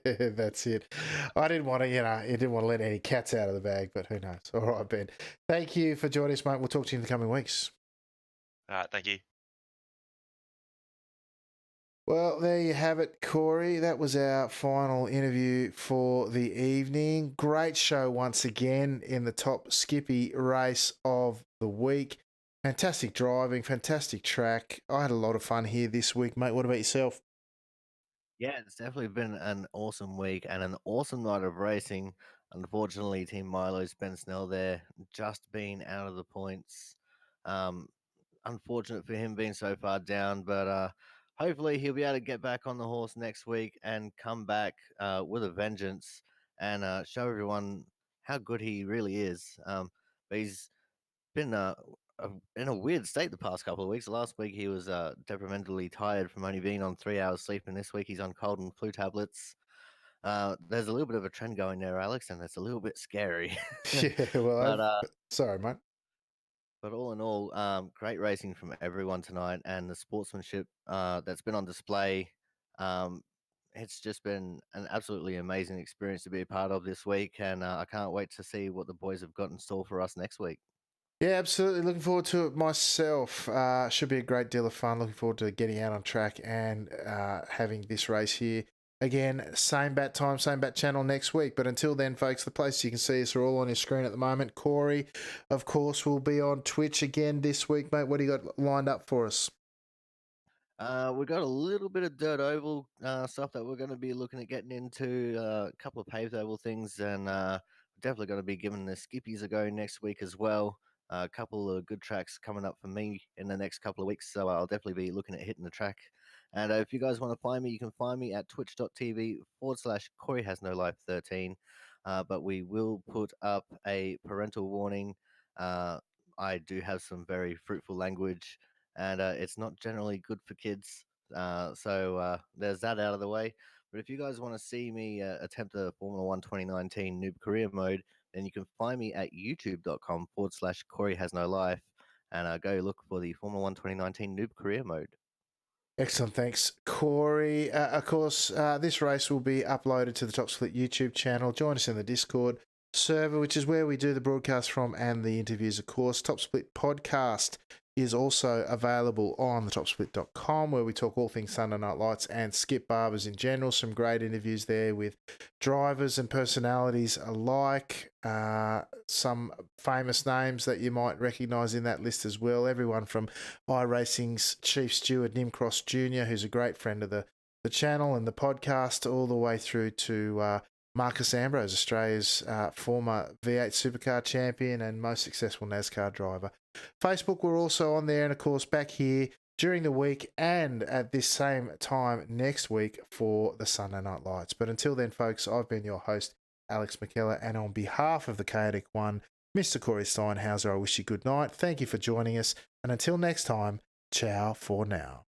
That's it. I didn't want to, you didn't want to let any cats out of the bag, but who knows? All right, Ben. Thank you for joining us, mate. We'll talk to you in the coming weeks. All right, thank you. Well, there you have it, Corey. That was our final interview for the evening. Great show once again in the top Skippy race of the week. Fantastic driving, fantastic track. I had a lot of fun here this week, mate. What about yourself? Yeah, it's definitely been an awesome week and an awesome night of racing. Unfortunately, Team Milo's Ben Snell there just been out of the points. Um, Unfortunate for him being so far down, but hopefully he'll be able to get back on the horse next week and come back with a vengeance and show everyone how good he really is. But he's been in a weird state the past couple of weeks. Last week he was temperamentally tired from only being on 3 hours sleep, and this week he's on cold and flu tablets. There's a little bit of a trend going there, Alex, and it's a little bit scary. Yeah, well, but sorry, mate. But all in all, great racing from everyone tonight, and the sportsmanship that's been on display. Um, it's just been an absolutely amazing experience to be a part of this week, and I can't wait to see what the boys have got in store for us next week. Yeah, absolutely. Looking forward to it myself. Should be a great deal of fun. Looking forward to getting out on track and having this race here. Again, same bat time, same bat channel next week. But until then, folks, the places you can see us are all on your screen at the moment. Corey, of course, will be on Twitch again this week, mate. What do you got lined up for us? We got a little bit of dirt oval stuff that we're going to be looking at getting into, a couple of paved oval things, and definitely going to be giving the skippies a go next week as well. A couple of good tracks coming up for me in the next couple of weeks, so I'll definitely be looking at hitting the track. And if you guys want to find me, you can find me at twitch.tv/Corey Has No Life 13. But we will put up a parental warning. I do have some very fruitful language, and it's not generally good for kids. So there's that out of the way. But if you guys want to see me attempt the Formula One 2019 noob career mode, then you can find me at youtube.com/Corey Has No Life, and go look for the Formula One 2019 noob career mode. Excellent. Thanks, Corey. Of course, this race will be uploaded to the Top Split YouTube channel. Join us in the Discord server, which is where we do the broadcast from and the interviews, of course. Top Split podcast is also available on thetopsplit.com, where we talk all things Sunday Night Lights and Skip Barbers in general. Some great interviews there with drivers and personalities alike. Some famous names that you might recognise in that list as well. Everyone from iRacing's Chief Steward Nimcross Jr., who's a great friend of the channel and the podcast, all the way through to Marcus Ambrose, Australia's former V8 Supercar champion and most successful NASCAR driver. Facebook, we're also on there, and of course back here during the week and at this same time next week for the Sunday Night Lights. But until then, folks, I've been your host, Alex McKellar, and on behalf of the Chaotic One, Mr. Corey Steinhauser, I wish you good night. Thank you for joining us, and until next time, ciao for now.